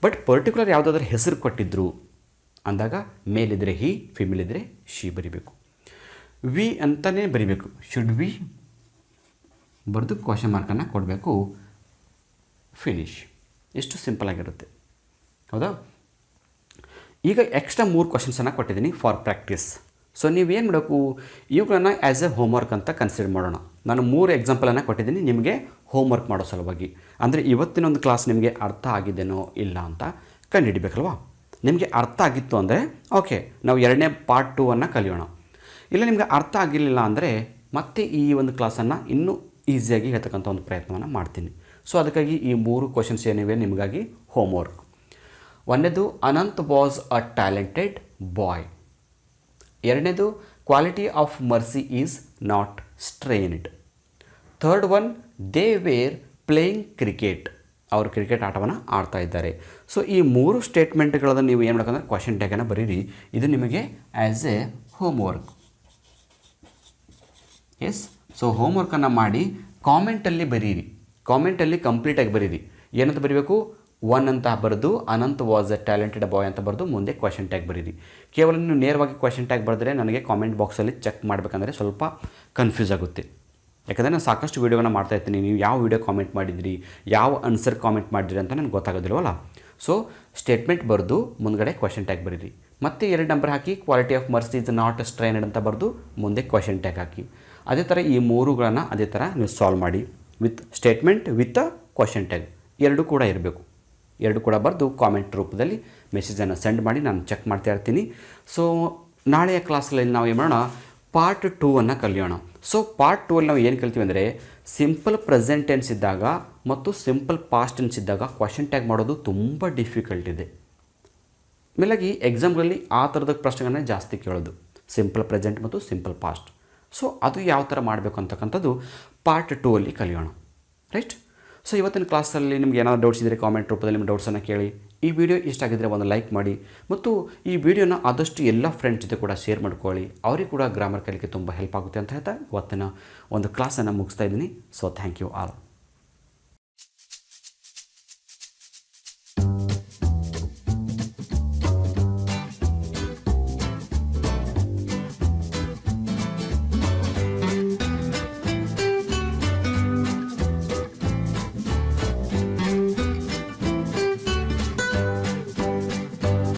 ಬಟ್ ಪರ್ಟಿಕ್ಯುಲರ್ ಯಾವುದಾದ್ರೂ ಹೆಸರು ಕೊಟ್ಟಿದ್ರು ಅಂದಾಗ ಮೇಲಿದ್ದರೆ ಹಿ, ಫಿಮೇಲ್ ಇದ್ದರೆ ಶಿ ಬರಿಬೇಕು. ವಿ ಅಂತಲೇ ಬರಿಬೇಕು. ಶುಡ್ ವಿ ಬರೆದು ಕ್ವಶನ್ ಮಾರ್ಕನ್ನು ಕೊಡಬೇಕು. ಫಿನಿಶ್. ಇಷ್ಟು ಸಿಂಪಲಾಗಿರುತ್ತೆ. ಹೌದಾ. ಈಗ ಎಕ್ಸ್ಟ್ರಾ 3 ಕ್ವಶನ್ಸನ್ನು ಕೊಟ್ಟಿದ್ದೀನಿ ಫಾರ್ ಪ್ರಾಕ್ಟೀಸ್. ಸೊ ನೀವೇನು ಮಾಡಬೇಕು, ಇವುಗಳನ್ನು ಆ್ಯಸ್ ಎ ಹೋಮ್ವರ್ಕ್ ಅಂತ ಕನ್ಸಿಡರ್ ಮಾಡೋಣ. ನಾನು 3 ಎಕ್ಸಾಂಪಲನ್ನು ಕೊಟ್ಟಿದ್ದೀನಿ ನಿಮಗೆ ಹೋಮ್ವರ್ಕ್ ಮಾಡೋ ಸಲುವಾಗಿ. ಅಂದರೆ ಇವತ್ತಿನೊಂದು ಕ್ಲಾಸ್ ನಿಮಗೆ ಅರ್ಥ ಆಗಿದೆನೋ ಇಲ್ಲ ಅಂತ ಕಂಡುಹಿಡಿಬೇಕಲ್ವಾ. ನಿಮಗೆ ಅರ್ಥ ಆಗಿತ್ತು ಅಂದರೆ ಓಕೆ, ನಾವು ಎರಡನೇ ಪಾರ್ಟ್ 2 ಕಲಿಯೋಣ. ಇಲ್ಲ ನಿಮಗೆ ಅರ್ಥ ಆಗಿರಲಿಲ್ಲ ಅಂದರೆ ಮತ್ತೆ ಈ ಒಂದು ಕ್ಲಾಸನ್ನು ಇನ್ನೂ ಈಸಿಯಾಗಿ ಹೇಳ್ತಕ್ಕಂಥ ಒಂದು ಪ್ರಯತ್ನವನ್ನು ಮಾಡ್ತೀನಿ. ಸೊ ಅದಕ್ಕಾಗಿ ಈ 3 ಕ್ವಶನ್ಸ್ ಏನಿವೆ ನಿಮಗಾಗಿ ಹೋಮ್ವರ್ಕ್. ಒಂದನೇದು, Anant was a talented boy. ಎರಡನೇದು, quality of mercy is not strained. Third one, they were playing cricket. ಅವರು ಕ್ರಿಕೆಟ್ ಆಟವನ್ನು ಆಡ್ತಾ ಇದ್ದಾರೆ. ಸೊ ಈ 3 ಸ್ಟೇಟ್ಮೆಂಟ್ಗಳನ್ನು ನೀವು ಏನು ಮಾಡಬೇಕಂದ್ರೆ ಕ್ವಶನ್ ಟ್ಯಾಗನ್ನು ಬರೀರಿ. ಇದು ನಿಮಗೆ as a homework. Yes, so ಹೋಮ್ವರ್ಕನ್ನು ಮಾಡಿ ಕಾಮೆಂಟಲ್ಲಿ ಬರೀರಿ. ಕಾಮೆಂಟಲ್ಲಿ ಕಂಪ್ಲೀಟಾಗಿ ಬರೀರಿ. ಏನಂತ ಬರೀಬೇಕು? 1 ಅಂತ ಬರೆದು Ananth was A talented boy ಅಂತ ಬರೆದು ಮುಂದೆ ಕ್ವಶನ್ ಟ್ಯಾಗ್ ಬರೀರಿ. ಕೇವಲ ನೀವು ನೇರವಾಗಿ ಕ್ವಶನ್ ಟ್ಯಾಗ್ ಬರೆದ್ರೆ ನನಗೆ ಕಾಮೆಂಟ್ ಬಾಕ್ಸಲ್ಲಿ ಚೆಕ್ ಮಾಡಬೇಕಂದ್ರೆ ಸ್ವಲ್ಪ ಕನ್ಫ್ಯೂಸ್ ಆಗುತ್ತೆ. ಯಾಕಂದರೆ ನಾನು ಸಾಕಷ್ಟು ವೀಡಿಯೋಗಳನ್ನ ಮಾಡ್ತಾ ಇರ್ತೀನಿ. ನೀವು ಯಾವ ವೀಡಿಯೋ ಕಾಮೆಂಟ್ ಮಾಡಿದಿರಿ, ಯಾವ ಆನ್ಸರ್ ಕಾಮೆಂಟ್ ಮಾಡಿದಿರಿ ಅಂತ ನನಗೆ ಗೊತ್ತಾಗೋದಿಲ್ವಲ್ಲ. ಸೊ ಸ್ಟೇಟ್ಮೆಂಟ್ ಬರೆದು ಮುಂದ್ಗಡೆ ಕ್ವಶನ್ ಟ್ಯಾಗ್ ಬರೀರಿ. ಮತ್ತೆ 2 ನಂಬರ್ ಹಾಕಿ quality of mercy is not strained ಅಂತ ಬರೆದು ಮುಂದೆ ಕ್ವಶನ್ ಟ್ಯಾಗ್ ಹಾಕಿ. ಅದೇ ಥರ ಈ 3ಗಳನ್ನು ಅದೇ ಥರ ನೀವು ಸಾಲ್ವ್ ಮಾಡಿ with statement with question tag. 2 ಕೂಡ ಇರಬೇಕು. 2 ಕೂಡ ಬರೆದು ಕಾಮೆಂಟ್ ರೂಪದಲ್ಲಿ ಮೆಸೇಜನ್ನು ಸೆಂಡ್ ಮಾಡಿ ನಾನು ಚೆಕ್ ಮಾಡ್ತಾ ಇರ್ತೀನಿ. ಸೊ ನಾಳೆಯ ಕ್ಲಾಸಲ್ಲಿ ನಾವು ಏನು ಮಾಡೋಣ, ಪಾರ್ಟ್ 2 ಕಲಿಯೋಣ. ಸೊ ಪಾರ್ಟ್ 2 ನಾವು ಏನು ಕಲಿತೀವಿ ಅಂದರೆ ಸಿಂಪಲ್ ಪ್ರೆಸೆಂಟ್ ಟೆನ್ಸ್ ಇದ್ದಾಗ ಮತ್ತು ಸಿಂಪಲ್ ಪಾಸ್ಟ್ ಟೆನ್ಸ್ ಇದ್ದಾಗ ಕ್ವಶನ್ ಟ್ಯಾಗ್ ಮಾಡೋದು ತುಂಬ ಡಿಫಿಕಲ್ಟ್ ಇದೆ. ಮೇಲಾಗಿ ಎಕ್ಸಾಮ್ಗಳಲ್ಲಿ ಆ ಥರದ ಪ್ರಶ್ನೆಗಳನ್ನೇ ಜಾಸ್ತಿ ಕೇಳೋದು, ಸಿಂಪಲ್ ಪ್ರೆಸೆಂಟ್ ಮತ್ತು ಸಿಂಪಲ್ ಪಾಸ್ಟ್. ಸೊ ಅದು ಯಾವ ಥರ ಮಾಡಬೇಕು ಅಂತಕ್ಕಂಥದ್ದು ಪಾರ್ಟ್ 2 ಕಲಿಯೋಣ. ರೈಟ್. ಸೊ ಇವತ್ತಿನ ಕ್ಲಾಸಲ್ಲಿ ನಿಮ್ಗೆ ಏನಾದರೂ ಡೌಟ್ಸ್ ಇದ್ದರೆ ಕಾಮೆಂಟ್ ರೂಪದಲ್ಲಿ ನಿಮ್ಮ ಡೌಟ್ಸನ್ನು ಕೇಳಿ. ಈ ವಿಡಿಯೋ ಇಷ್ಟ ಆಗಿದ್ದರೆ ಒಂದು ಲೈಕ್ ಮಾಡಿ ಮತ್ತು ಈ ವಿಡಿಯೋನ ಆದಷ್ಟು ಎಲ್ಲ ಫ್ರೆಂಡ್ಸ್ ಜೊತೆ ಕೂಡ ಶೇರ್ ಮಾಡ್ಕೊಳ್ಳಿ. ಅವರಿಗೆ ಕೂಡ ಗ್ರಾಮರ್ ಕಲಿಕೆ ತುಂಬ ಹೆಲ್ಪ್ ಆಗುತ್ತೆ ಅಂತ ಹೇಳ್ತಾ ಇವತ್ತಿನ ಒಂದು ಕ್ಲಾಸನ್ನು ಮುಗಿಸ್ತಾ ಇದ್ದೀನಿ. So thank you all.